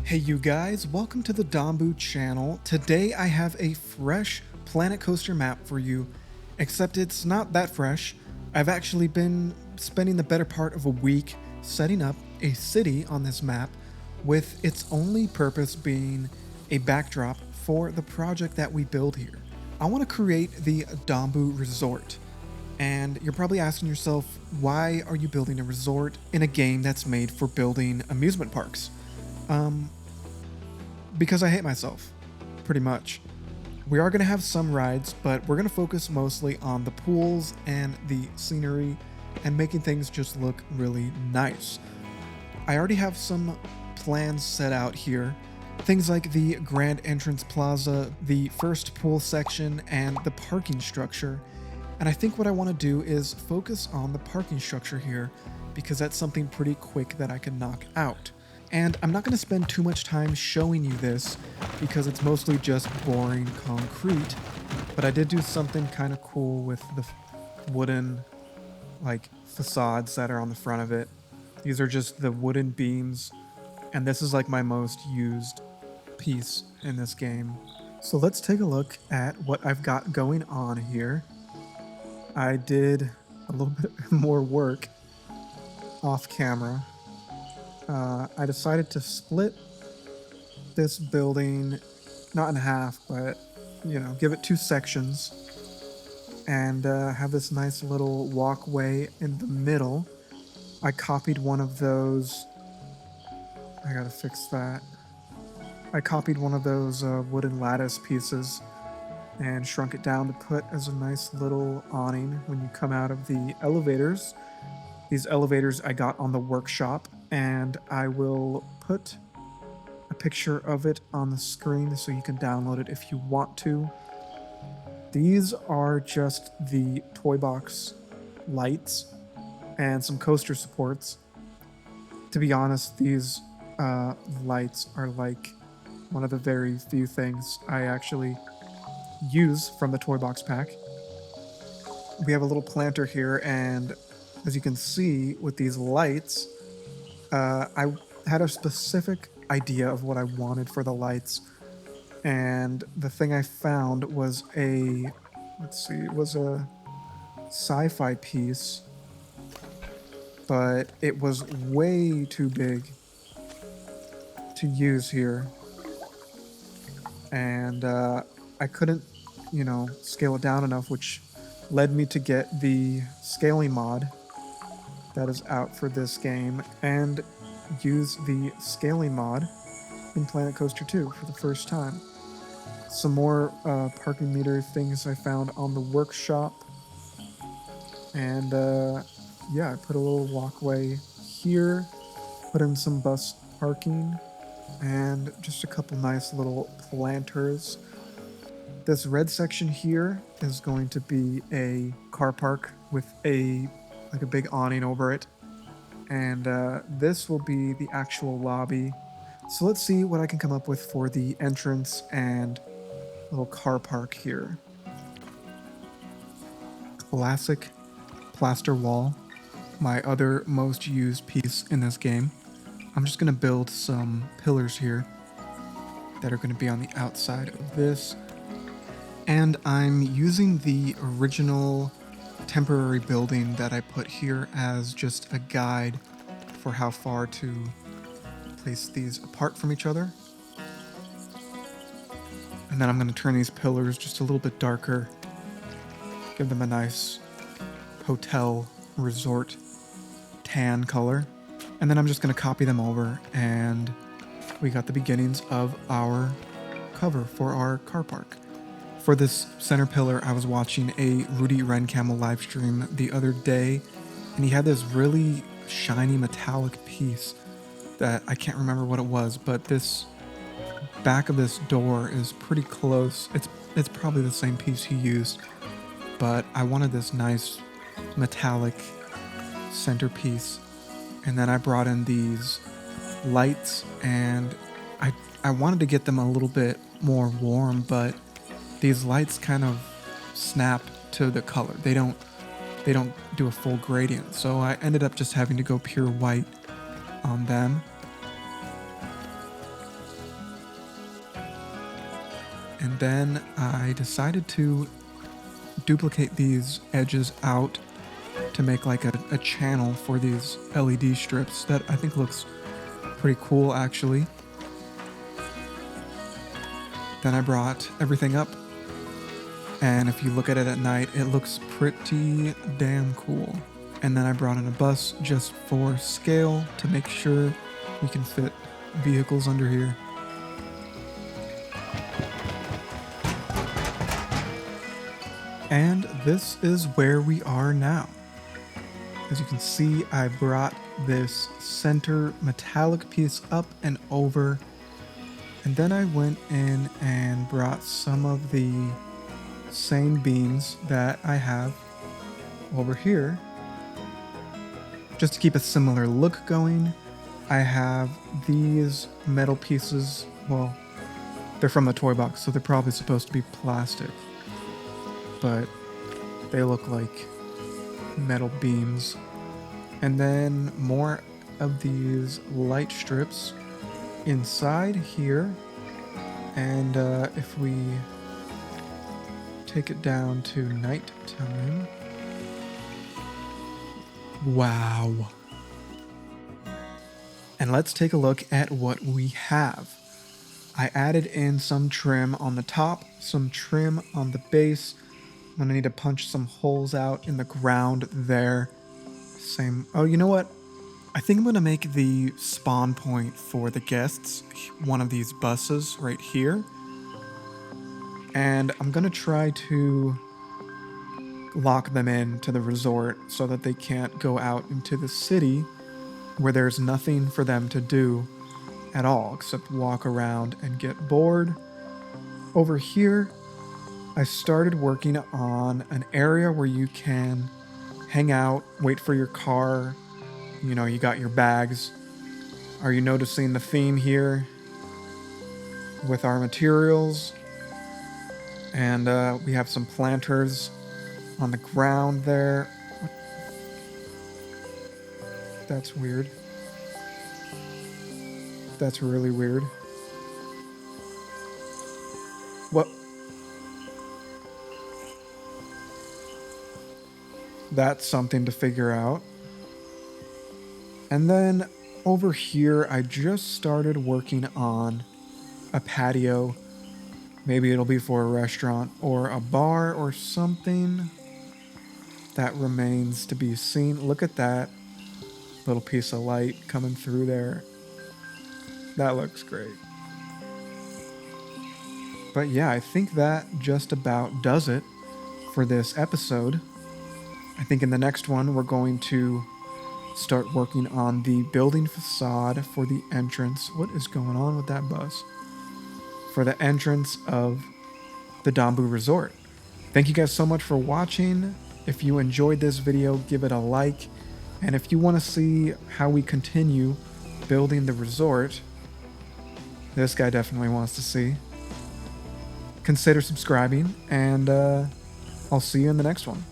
Hey you guys, welcome to the DOMBU channel. Today I have a fresh Planet Coaster map for you, except it's not that fresh. I've actually been spending the better part of a week setting up a city on this map, with its only purpose being a backdrop for the project that we build here. I want to create the DOMBU Resort. And you're probably asking yourself, why are you building a resort in a game that's made for building amusement parks? Because I hate myself, pretty much. We are going to have some rides, but we're going to focus mostly on the pools and the scenery and making things just look really nice. I already have some plans set out here. Things like the grand entrance plaza, the first pool section, and the parking structure. And I think what I want to do is focus on the parking structure here, because that's something pretty quick that I can knock out. And I'm not going to spend too much time showing you this because it's mostly just boring concrete, but I did do something kind of cool with the wooden facades that are on the front of it. These are just the wooden beams, and this is like my most used piece in this game. So let's take a look at what I've got going on here. I did a little bit more work off camera. I decided to split this building, not in half, but, give it two sections and have this nice little walkway in the middle. I copied one of those. I gotta fix that. I copied one of those wooden lattice pieces and shrunk it down to put as a nice little awning when you come out of the elevators. These elevators I got on the workshop, and I will put a picture of it on the screen so you can download it if you want to. These are just the toy box lights and some coaster supports. To be honest, these lights are like one of the very few things I actually use from the toy box pack. We have a little planter here, and as you can see with these lights, I had a specific idea of what I wanted for the lights, and the thing I found was it was a sci-fi piece, but it was way too big to use here, and I couldn't, scale it down enough, which led me to get the scaling mod that is out for this game and use the scaling mod in Planet Coaster 2 for the first time. Some more parking meter things I found on the workshop, and I put a little walkway here, put in some bus parking, and just a couple nice little planters. This red section here is going to be a car park with a big awning over it, and this will be the actual lobby. So let's see what I can come up with for the entrance and little car park here. Classic plaster wall, my other most used piece in this game. I'm just going to build some pillars here that are going to be on the outside of this, and I'm using the original temporary building that I put here as just a guide for how far to place these apart from each other. And then I'm going to turn these pillars just a little bit darker, give them a nice hotel resort tan color. And then I'm just going to copy them over, and we got the beginnings of our cover for our car park. For this center pillar, I was watching a Rudy Rencamel live stream the other day, and he had this really shiny metallic piece that I can't remember what it was, but this back of this door is pretty close. It's probably the same piece he used, but I wanted this nice metallic centerpiece, and then I brought in these lights, and I wanted to get them a little bit more warm, but these lights kind of snap to the color. They don't do a full gradient, so I ended up just having to go pure white on them. And then I decided to duplicate these edges out to make like a channel for these LED strips that I think looks pretty cool actually. Then I brought everything up, and if you look at it at night, it looks pretty damn cool. And then I brought in a bus just for scale to make sure we can fit vehicles under here. And this is where we are now. As you can see, I brought this center metallic piece up and over, and then I went in and brought some of the same beams that I have over here. Just to keep a similar look going, I have these metal pieces. Well, they're from the toy box, so they're probably supposed to be plastic, but they look like metal beams. And then more of these light strips inside here. And if we take it down to nighttime, wow. And let's take a look at what we have. I added in some trim on the top, some trim on the base. I'm gonna need to punch some holes out in the ground there. Same. Oh, you know what? I think I'm gonna make the spawn point for the guests one of these buses right here. And I'm gonna try to lock them in to the resort so that they can't go out into the city where there's nothing for them to do at all except walk around and get bored. Over here, I started working on an area where you can hang out, wait for your car. You know, you got your bags. Are you noticing the theme here with our materials? And we have some planters on the ground there. That's weird. That's really weird. What? That's something to figure out. And then over here, I just started working on a patio. Maybe it'll be for a restaurant or a bar or something. That remains to be seen. Look at that little piece of light coming through there. That looks great. But yeah, I think that just about does it for this episode. I think in the next one, we're going to start working on the building facade for the entrance. What is going on with that bus? For the entrance of the DOMBU Resort. Thank you guys so much for watching. If you enjoyed this video, give it a like. And if you want to see how we continue building the resort, this guy definitely wants to see, consider subscribing, and I'll see you in the next one.